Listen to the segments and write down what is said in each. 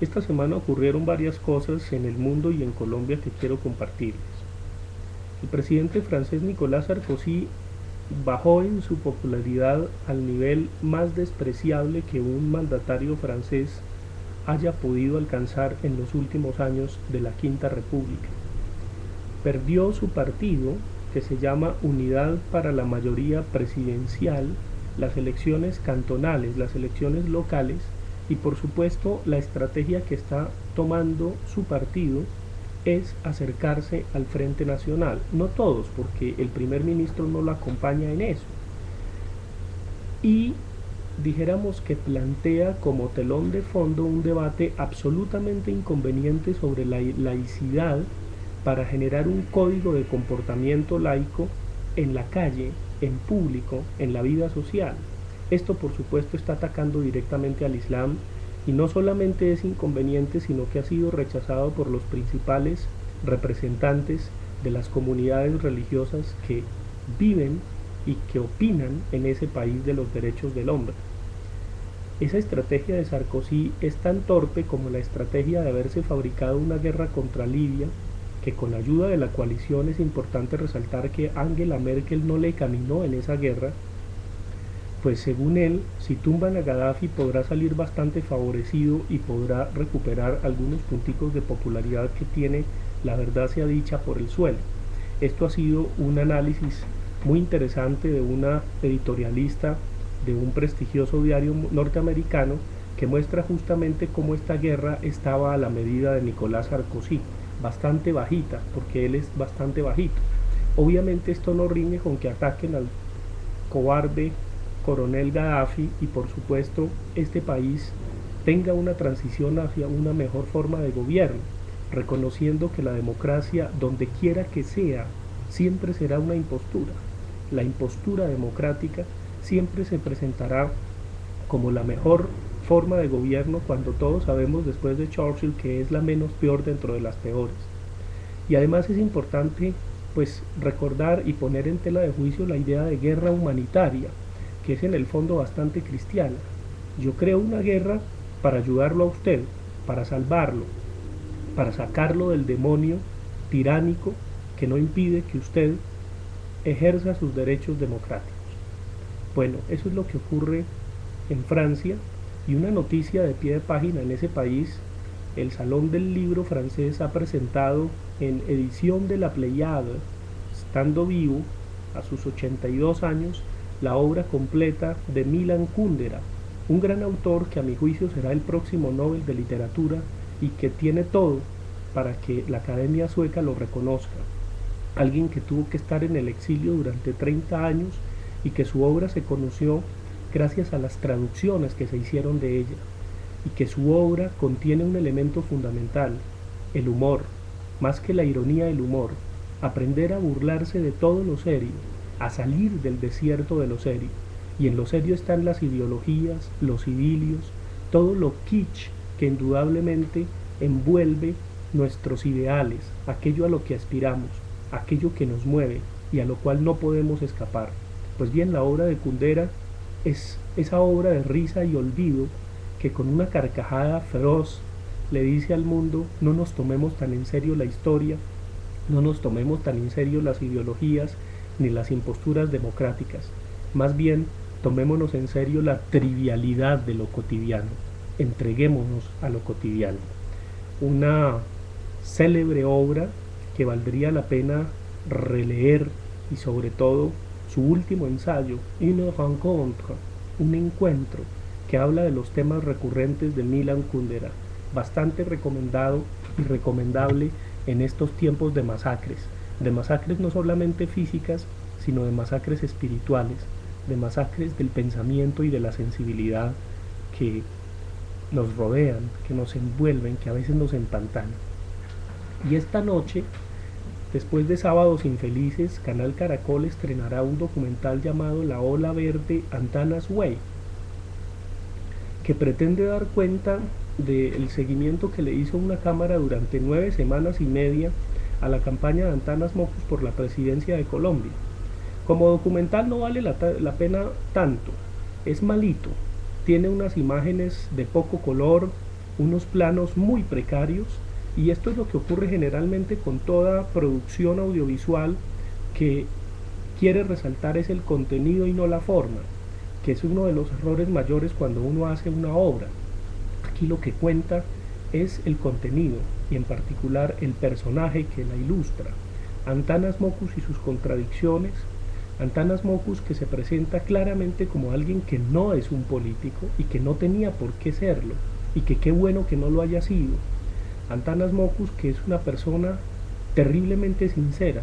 Esta semana ocurrieron varias cosas en el mundo y en Colombia que quiero compartirles. El presidente francés Nicolas Sarkozy bajó en su popularidad al nivel más despreciable que un mandatario francés haya podido alcanzar en los últimos años de la Quinta República. Perdió su partido, que se llama Unidad para la Mayoría Presidencial, las elecciones cantonales, las elecciones locales, y por supuesto la estrategia que está tomando su partido es acercarse al Frente Nacional. No todos, porque el primer ministro no lo acompaña en eso. Y dijéramos que plantea como telón de fondo un debate absolutamente inconveniente sobre la laicidad para generar un código de comportamiento laico en la calle, en público, en la vida social. Esto por supuesto está atacando directamente al Islam y no solamente es inconveniente, sino que ha sido rechazado por los principales representantes de las comunidades religiosas que viven y que opinan en ese país de los derechos del hombre. Esa estrategia de Sarkozy es tan torpe como la estrategia de haberse fabricado una guerra contra Libia, que con ayuda de la coalición es importante resaltar que Angela Merkel no le caminó en esa guerra, pues según él, si tumban a Gaddafi podrá salir bastante favorecido y podrá recuperar algunos punticos de popularidad que tiene, la verdad sea dicha, por el suelo. Esto ha sido un análisis muy interesante de una editorialista de un prestigioso diario norteamericano que muestra justamente cómo esta guerra estaba a la medida de Nicolás Sarkozy, bastante bajita, porque él es bastante bajito. Obviamente esto no riñe con que ataquen al cobarde coronel Gaddafi y por supuesto este país tenga una transición hacia una mejor forma de gobierno, reconociendo que la democracia, donde quiera que sea, siempre será una impostura. La impostura democrática siempre se presentará como la mejor forma de gobierno cuando todos sabemos después de Churchill que es la menos peor dentro de las peores. Y además es importante pues recordar y poner en tela de juicio la idea de guerra humanitaria, que es en el fondo bastante cristiana. Yo creo una guerra para ayudarlo a usted, para salvarlo, para sacarlo del demonio tiránico que no impide que usted ejerza sus derechos democráticos. Bueno, eso es lo que ocurre en Francia y una noticia de pie de página en ese país. El Salón del Libro francés ha presentado en edición de la Pléiade, estando vivo a sus 82 años, la obra completa de Milan Kundera, un gran autor que a mi juicio será el próximo Nobel de Literatura y que tiene todo para que la Academia Sueca lo reconozca. Alguien que tuvo que estar en el exilio durante 30 años y que su obra se conoció gracias a las traducciones que se hicieron de ella, y que su obra contiene un elemento fundamental, el humor, más que la ironía del humor, aprender a burlarse de todo lo serio, a salir del desierto de lo serio, y en lo serio están las ideologías, los idilios, todo lo kitsch que indudablemente envuelve nuestros ideales, aquello a lo que aspiramos, aquello que nos mueve y a lo cual no podemos escapar. Pues bien, la obra de Kundera es esa obra de risa y olvido que con una carcajada feroz le dice al mundo: no nos tomemos tan en serio la historia, no nos tomemos tan en serio las ideologías ni las imposturas democráticas, más bien tomémonos en serio la trivialidad de lo cotidiano, entreguémonos a lo cotidiano. Una célebre obra que valdría la pena releer, y sobre todo su último ensayo, Une rencontre, un encuentro, que habla de los temas recurrentes de Milan Kundera, bastante recomendado y recomendable en estos tiempos de masacres no solamente físicas, sino de masacres espirituales, de masacres del pensamiento y de la sensibilidad que nos rodean, que nos envuelven, que a veces nos empantanan. Y esta noche, después de Sábados Infelices, Canal Caracol estrenará un documental llamado La Ola Verde Antanas Way, que pretende dar cuenta del seguimiento que le hizo una cámara durante 9 semanas y media a la campaña de Antanas Mocus por la presidencia de Colombia. Como documental no vale la pena tanto, es malito, tiene unas imágenes de poco color, unos planos muy precarios, y esto es lo que ocurre generalmente con toda producción audiovisual que quiere resaltar es el contenido y no la forma, que es uno de los errores mayores cuando uno hace una obra. Aquí lo que cuenta es el contenido y en particular el personaje que la ilustra. Antanas Mockus y sus contradicciones. Antanas Mockus, que se presenta claramente como alguien que no es un político y que no tenía por qué serlo, y que qué bueno que no lo haya sido. Antanas Mockus, que es una persona terriblemente sincera,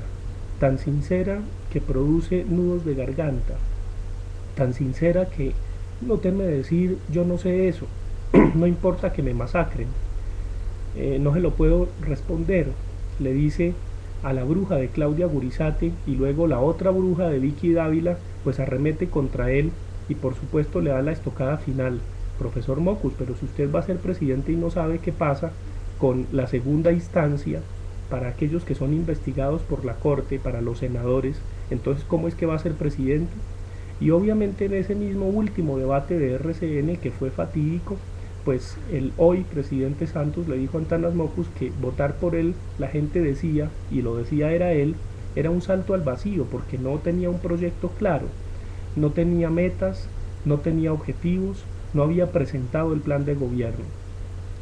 tan sincera que produce nudos de garganta, tan sincera que no teme decir yo no sé eso, no importa que me masacren, no se lo puedo responder, le dice a la bruja de Claudia Gurizate, y luego la otra bruja de Vicky Dávila pues arremete contra él y por supuesto le da la estocada final. Profesor Mockus, pero si usted va a ser presidente y no sabe qué pasa con la segunda instancia para aquellos que son investigados por la corte, para los senadores, entonces ¿cómo es que va a ser presidente? Y obviamente en ese mismo último debate de RCN, que fue fatídico, pues el hoy presidente Santos le dijo a Antanas Mockus que votar por él, la gente decía, y lo decía era él, era un salto al vacío porque no tenía un proyecto claro, no tenía metas, no tenía objetivos, no había presentado el plan de gobierno.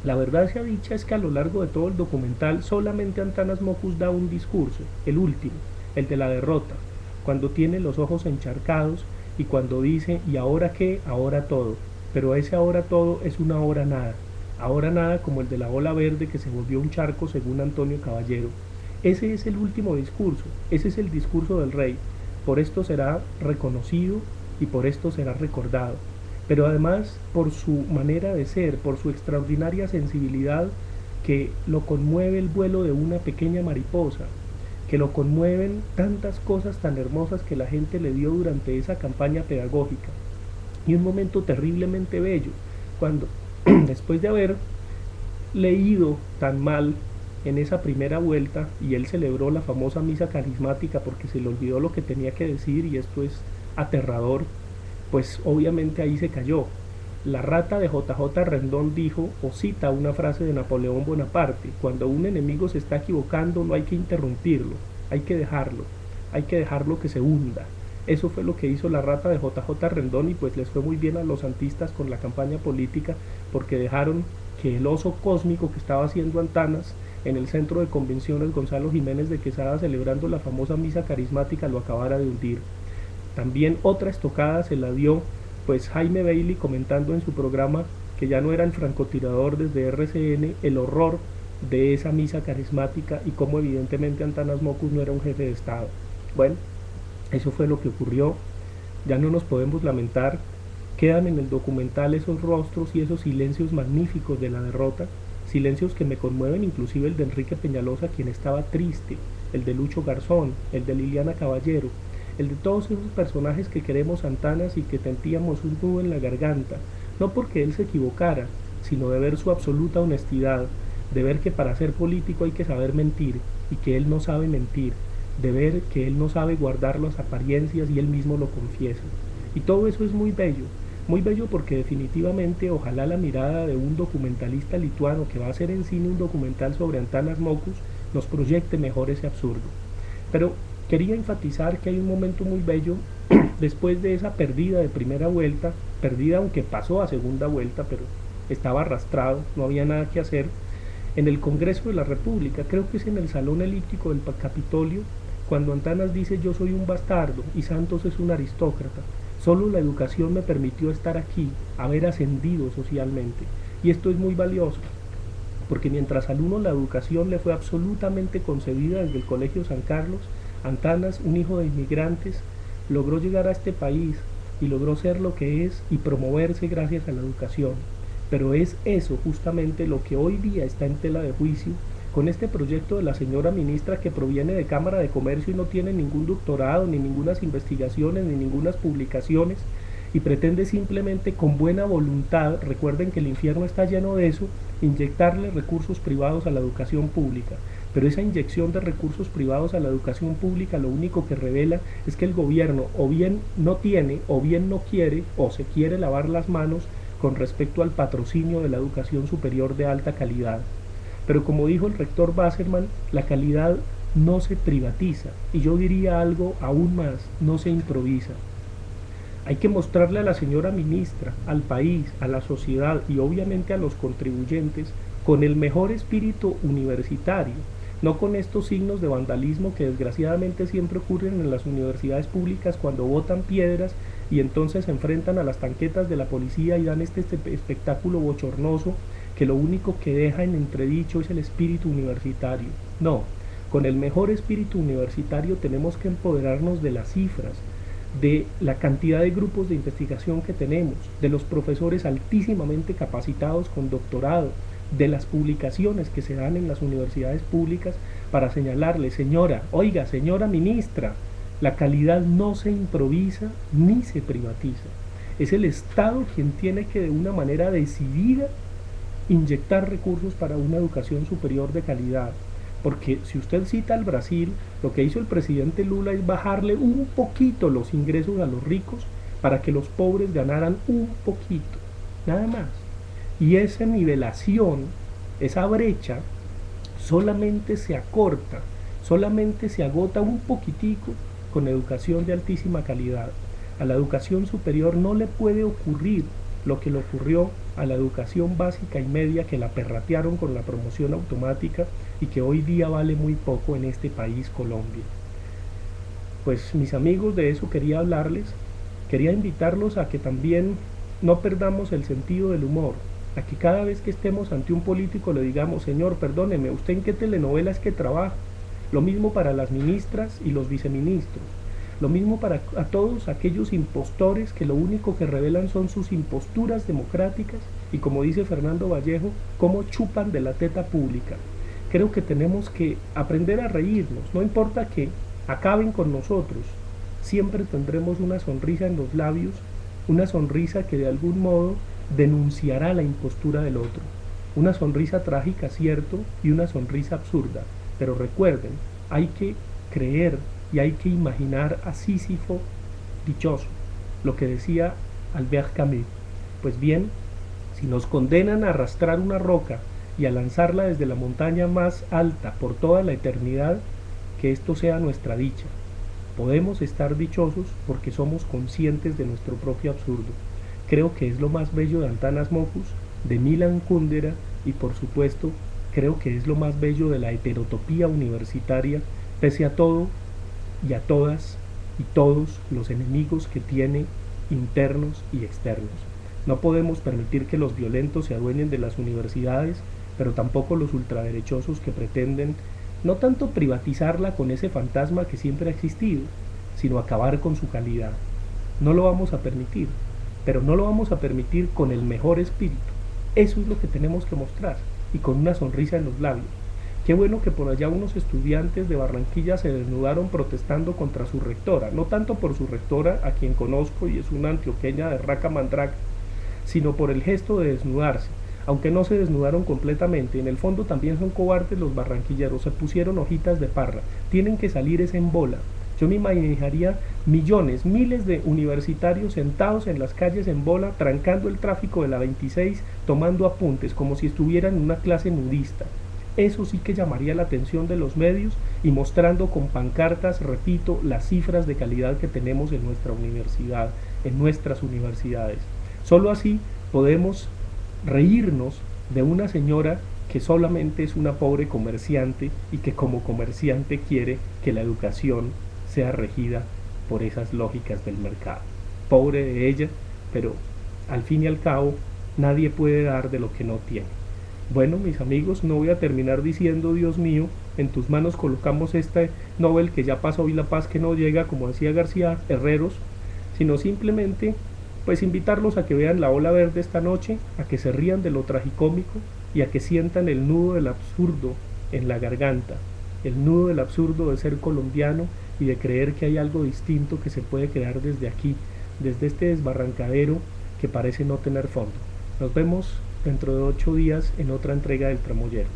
La verdad sea dicha es que a lo largo de todo el documental solamente Antanas Mockus da un discurso, el último, el de la derrota, cuando tiene los ojos encharcados y cuando dice ¿y ahora qué? Ahora todo. Pero ese ahora todo es una ahora nada como el de la ola verde que se volvió un charco según Antonio Caballero. Ese es el último discurso, ese es el discurso del rey. Por esto será reconocido y por esto será recordado, pero además por su manera de ser, por su extraordinaria sensibilidad que lo conmueve el vuelo de una pequeña mariposa, que lo conmueven tantas cosas tan hermosas que la gente le dio durante esa campaña pedagógica. Y un momento terriblemente bello, cuando después de haber leído tan mal en esa primera vuelta y él celebró la famosa misa carismática porque se le olvidó lo que tenía que decir y esto es aterrador, pues obviamente ahí se cayó. La rata de JJ Rendón dijo o cita una frase de Napoleón Bonaparte: cuando un enemigo se está equivocando no hay que interrumpirlo, hay que dejarlo que se hunda. Eso fue lo que hizo la rata de JJ Rendón y pues les fue muy bien a los santistas con la campaña política porque dejaron que el oso cósmico que estaba haciendo Antanas en el centro de convenciones Gonzalo Jiménez de Quesada celebrando la famosa misa carismática lo acabara de hundir. También otra estocada se la dio pues Jaime Bailey comentando en su programa que ya no era el francotirador desde RCN, el horror de esa misa carismática y cómo evidentemente Antanas Mockus no era un jefe de Estado. Bueno, eso fue lo que ocurrió, ya no nos podemos lamentar, quedan en el documental esos rostros y esos silencios magníficos de la derrota, silencios que me conmueven, inclusive el de Enrique Peñalosa, quien estaba triste, el de Lucho Garzón, el de Liliana Caballero, el de todos esos personajes que queremos Antanas y que sentíamos un nudo en la garganta, no porque él se equivocara, sino de ver su absoluta honestidad, de ver que para ser político hay que saber mentir y que él no sabe mentir, de ver que él no sabe guardar las apariencias y él mismo lo confiesa. Y todo eso es muy bello porque definitivamente ojalá la mirada de un documentalista lituano que va a hacer en cine un documental sobre Antanas Mockus nos proyecte mejor ese absurdo. Pero quería enfatizar que hay un momento muy bello después de esa pérdida de primera vuelta, perdida aunque pasó a segunda vuelta, pero estaba arrastrado, no había nada que hacer, en el Congreso de la República, creo que es en el Salón Elíptico del Capitolio, cuando Antanas dice yo soy un bastardo y Santos es un aristócrata, solo la educación me permitió estar aquí, haber ascendido socialmente, y esto es muy valioso, porque mientras al uno la educación le fue absolutamente concedida desde el Colegio San Carlos, Antanas, un hijo de inmigrantes, logró llegar a este país y logró ser lo que es y promoverse gracias a la educación. Pero es eso justamente lo que hoy día está en tela de juicio con este proyecto de la señora ministra que proviene de Cámara de Comercio y no tiene ningún doctorado, ni ningunas investigaciones, ni ningunas publicaciones, y pretende simplemente con buena voluntad, recuerden que el infierno está lleno de eso, inyectarle recursos privados a la educación pública. Pero esa inyección de recursos privados a la educación pública lo único que revela es que el gobierno o bien no tiene, o bien no quiere, o se quiere lavar las manos con respecto al patrocinio de la educación superior de alta calidad. Pero como dijo el rector Wasserman, la calidad no se privatiza, y yo diría algo aún más, no se improvisa. Hay que mostrarle a la señora ministra, al país, a la sociedad y obviamente a los contribuyentes con el mejor espíritu universitario, no con estos signos de vandalismo que desgraciadamente siempre ocurren en las universidades públicas cuando botan piedras y entonces se enfrentan a las tanquetas de la policía y dan este espectáculo bochornoso que lo único que deja en entredicho es el espíritu universitario. No, con el mejor espíritu universitario tenemos que empoderarnos de las cifras, de la cantidad de grupos de investigación que tenemos, de los profesores altísimamente capacitados con doctorado, de las publicaciones que se dan en las universidades públicas para señalarle, señora, oiga, señora ministra, la calidad no se improvisa ni se privatiza. Es el Estado quien tiene que de una manera decidida inyectar recursos para una educación superior de calidad. Porque si usted cita al Brasil, lo que hizo el presidente Lula es bajarle un poquito los ingresos a los ricos para que los pobres ganaran un poquito, nada más. Y esa nivelación, esa brecha, solamente se acorta, solamente se agota un poquitico con educación de altísima calidad. A la educación superior no le puede ocurrir lo que le ocurrió a la educación básica y media, que la perratearon con la promoción automática y que hoy día vale muy poco en este país, Colombia. Pues mis amigos, de eso quería hablarles. Quería invitarlos a que también no perdamos el sentido del humor, a que cada vez que estemos ante un político le digamos, señor, perdóneme, ¿usted en qué telenovela es que trabaja? Lo mismo para las ministras y los viceministros. Lo mismo para a todos aquellos impostores que lo único que revelan son sus imposturas democráticas y, como dice Fernando Vallejo, cómo chupan de la teta pública. Creo que tenemos que aprender a reírnos, no importa que acaben con nosotros, siempre tendremos una sonrisa en los labios, una sonrisa que de algún modo denunciará la impostura del otro. Una sonrisa trágica, cierto, y una sonrisa absurda, pero recuerden, hay que creer y hay que imaginar a Sísifo dichoso, lo que decía Albert Camus. Pues bien, si nos condenan a arrastrar una roca y a lanzarla desde la montaña más alta por toda la eternidad, que esto sea nuestra dicha. Podemos estar dichosos porque somos conscientes de nuestro propio absurdo. Creo que es lo más bello de Antanas Mockus, de Milan Kundera, y por supuesto creo que es lo más bello de la heterotopía universitaria, pese a todo y a todas y todos los enemigos que tiene, internos y externos. No podemos permitir que los violentos se adueñen de las universidades, pero tampoco los ultraderechosos que pretenden no tanto privatizarla con ese fantasma que siempre ha existido, sino acabar con su calidad. No lo vamos a permitir, pero no lo vamos a permitir con el mejor espíritu. Eso es lo que tenemos que mostrar, y con una sonrisa en los labios. Qué bueno que por allá unos estudiantes de Barranquilla se desnudaron protestando contra su rectora, no tanto por su rectora, a quien conozco y es una antioqueña de raca mandraca, sino por el gesto de desnudarse. Aunque no se desnudaron completamente, en el fondo también son cobardes los barranquilleros, se pusieron hojitas de parra, tienen que salir esa en bola. Yo me imaginaría millones, miles de universitarios sentados en las calles en bola, trancando el tráfico de la 26, tomando apuntes, como si estuvieran en una clase nudista. Eso sí que llamaría la atención de los medios y mostrando con pancartas, repito, las cifras de calidad que tenemos en nuestra universidad, en nuestras universidades. Solo así podemos reírnos de una señora que solamente es una pobre comerciante y que como comerciante quiere que la educación sea regida por esas lógicas del mercado. Pobre de ella, pero al fin y al cabo nadie puede dar de lo que no tiene. Bueno, mis amigos, no voy a terminar diciendo, Dios mío, en tus manos colocamos este Nobel que ya pasó y la paz que no llega, como decía García Herreros, sino simplemente pues invitarlos a que vean La Ola Verde esta noche, a que se rían de lo tragicómico y a que sientan el nudo del absurdo en la garganta, el nudo del absurdo de ser colombiano y de creer que hay algo distinto que se puede crear desde aquí, desde este desbarrancadero que parece no tener fondo. Nos vemos dentro de 8 días en otra entrega del Tramoyero.